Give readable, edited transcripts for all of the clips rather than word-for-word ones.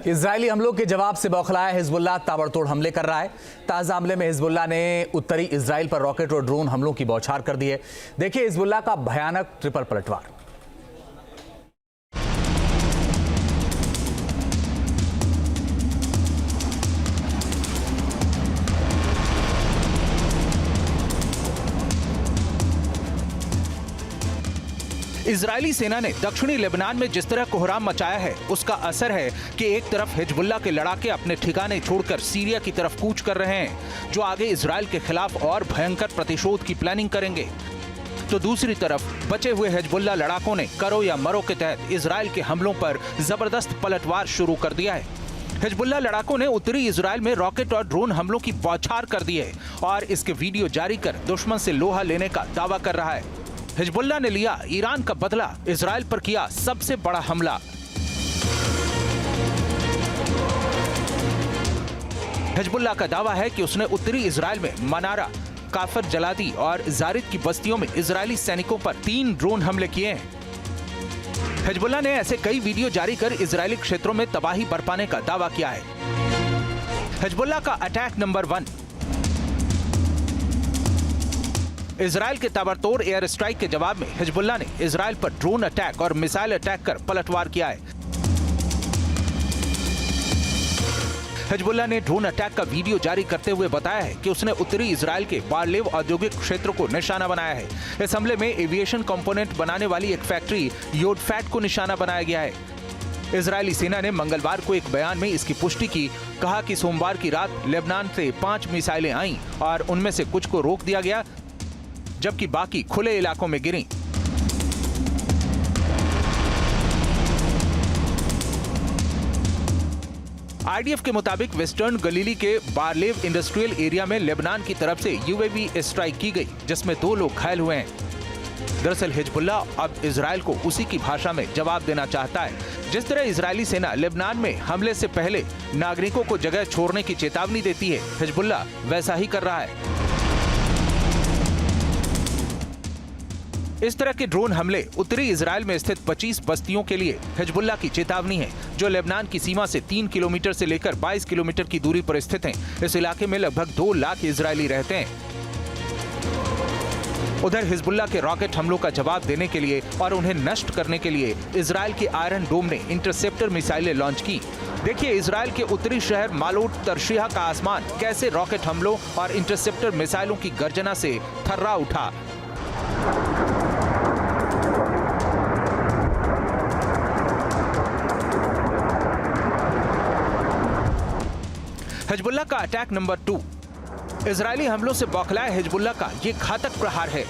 Israeli हमलों के जवाब से बौखलाया हिजबुल्लाह ताबड़तोड़ हमले कर रहा है। ताज़ा हमले में हिजबुल्लाह ने उत्तरी इजराइल पर रॉकेट और ड्रोन हमलों की बौछार कर दी है। देखिए हिजबुल्लाह का भयानक ट्रिपल पलटवार। इजरायली सेना ने दक्षिणी लेबनान में जिस तरह कोहराम मचाया है, उसका असर है कि एक तरफ हिजबुल्लाह के लड़ाके अपने ठिकाने छोड़कर सीरिया की तरफ कूच कर रहे हैं, जो आगे इजराइल के खिलाफ और भयंकर प्रतिशोध की प्लानिंग करेंगे। तो दूसरी तरफ बचे हुए हिजबुल्लाह लड़ाकों ने करो या मरो के तहत इजराइल के हमलों पर जबरदस्त पलटवार शुरू कर दिया है। हिजबुल्लाह लड़ाकों ने उत्तरी इजराइल में रॉकेट और ड्रोन हमलों की बौछार कर दी है और इसके वीडियो जारी कर दुश्मन से लोहा लेने का दावा कर रहा है। हिजबुल्लाह ने लिया ईरान का बदला, इजराइल पर किया सबसे बड़ा हमला। हिजबुल्लाह का दावा है कि उसने उत्तरी इजराइल में मनारा, काफर जलादी और जारिद की बस्तियों में इजरायली सैनिकों पर 3 ड्रोन हमले किए हैं। हिजबुल्लाह ने ऐसे कई वीडियो जारी कर इजरायली क्षेत्रों में तबाही बरपाने का दावा किया है। हिजबुल्लाह का अटैक नंबर 1। इजराइल के ताबड़तोड़ एयर स्ट्राइक के जवाब में हिजबुल्लाह ने इजराइल पर ड्रोन अटैक और मिसाइल अटैक कर पलटवार किया है। हिजबुल्लाह ने ड्रोन अटैक का वीडियो जारी करते हुए बताया है कि उसने उत्तरी इजराइल के बारलेव औद्योगिक क्षेत्र को निशाना बनाया है। इस हमले में एविएशन कंपोनेंट बनाने वाली एक फैक्ट्री योडफैट को निशाना बनाया गया है। इजरायली सेना ने मंगलवार को एक बयान में इसकी पुष्टि की, कहा कि सोमवार की रात लेबनान से 5 मिसाइलें आईं और उनमें से कुछ को रोक दिया गया, जबकि बाकी खुले इलाकों में गिरी। आईडीएफ के मुताबिक वेस्टर्न गलीली के बारलेव इंडस्ट्रियल एरिया में लेबनान की तरफ से यूएवी स्ट्राइक की गई, जिसमें 2 लोग घायल हुए हैं। दरअसल हिजबुल्लाह अब इजराइल को उसी की भाषा में जवाब देना चाहता है। जिस तरह इजरायली सेना लेबनान में हमले से पहले नागरिकों को जगह छोड़ने की चेतावनी देती है, हिजबुल्लाह वैसा ही कर रहा है। इस तरह के ड्रोन हमले उत्तरी इजराइल में स्थित 25 बस्तियों के लिए हिजबुल्लाह की चेतावनी है, जो लेबनान की सीमा से 3 किलोमीटर से लेकर 22 किलोमीटर की दूरी पर स्थित हैं। इस इलाके में लगभग 2 लाख इजरायली रहते हैं। उधर हिजबुल्लाह के रॉकेट हमलों का जवाब देने के लिए और उन्हें नष्ट करने के लिए इजराइल के आयरन डोम ने इंटरसेप्टर मिसाइलें लॉन्च की। देखिए इजराइल के उत्तरी शहर मालोट तरशिहा का आसमान कैसे रॉकेट हमलों और इंटरसेप्टर मिसाइलों की गर्जना से थर्रा उठा। हिजबुल्लाह का अटैक नंबर 2। इजरायली हमलों से बौखलाए हिजबुल्लाह का ये घातक प्रहार है।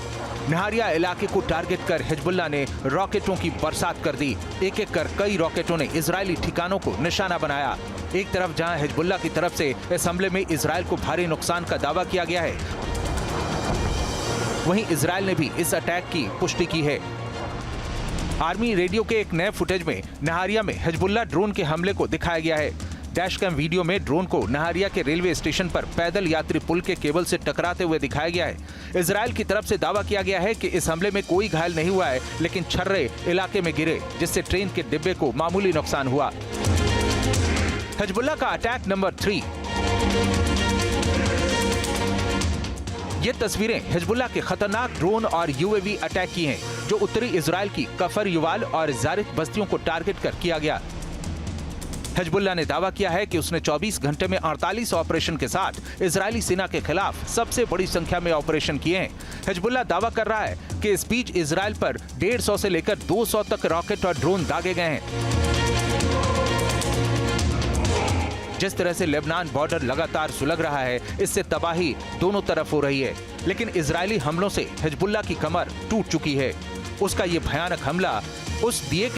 नहारिया इलाके को टारगेट कर हिजबुल्लाह ने रॉकेटों की बरसात कर दी। एक एक कर कई रॉकेटों ने इजरायली ठिकानों को निशाना बनाया। एक तरफ जहां हिजबुल्लाह की तरफ से इस हमले में इजरायल को भारी नुकसान का दावा किया गया है, वहीं इजरायल ने भी इस अटैक की पुष्टि की है। आर्मी रेडियो के एक नए फुटेज में नहारिया में हिजबुल्लाह ड्रोन के हमले को दिखाया गया है। डैशकैम वीडियो में ड्रोन को नहारिया के रेलवे स्टेशन पर पैदल यात्री पुल के केबल से टकराते हुए दिखाया गया है। इजरायल की तरफ से दावा किया गया है कि इस हमले में कोई घायल नहीं हुआ है, लेकिन छर्रे इलाके में गिरे, जिससे ट्रेन के डिब्बे को मामूली नुकसान हुआ। हिजबुल्लाह का अटैक नंबर 3। ये तस्वीरें हिजबुल्लाह के खतरनाक ड्रोन और यूएवी अटैक की हैं, जो उत्तरी इजराइल की कफर युवाल और जारिद बस्तियों को टारगेट कर किया गया। हिजबुल्लाह ने दावा किया है कि उसने 24 घंटे में 48 ऑपरेशन के साथ इजरायली सेना के खिलाफ सबसे बड़ी संख्या में ऑपरेशन किए हैं। हिजबुल्लाह दावा कर रहा है कि इस बीच इजरायल पर 150 से लेकर 200 तक रॉकेट और ड्रोन दागे गए हैं। जिस तरह से लेबनान बॉर्डर लगातार सुलग रहा है, इससे तबाही दोनों तरफ हो रही है, लेकिन इजरायली हमलों से हिजबुल्लाह की कमर टूट चुकी है। उसका ये भयानक हमला उस दिए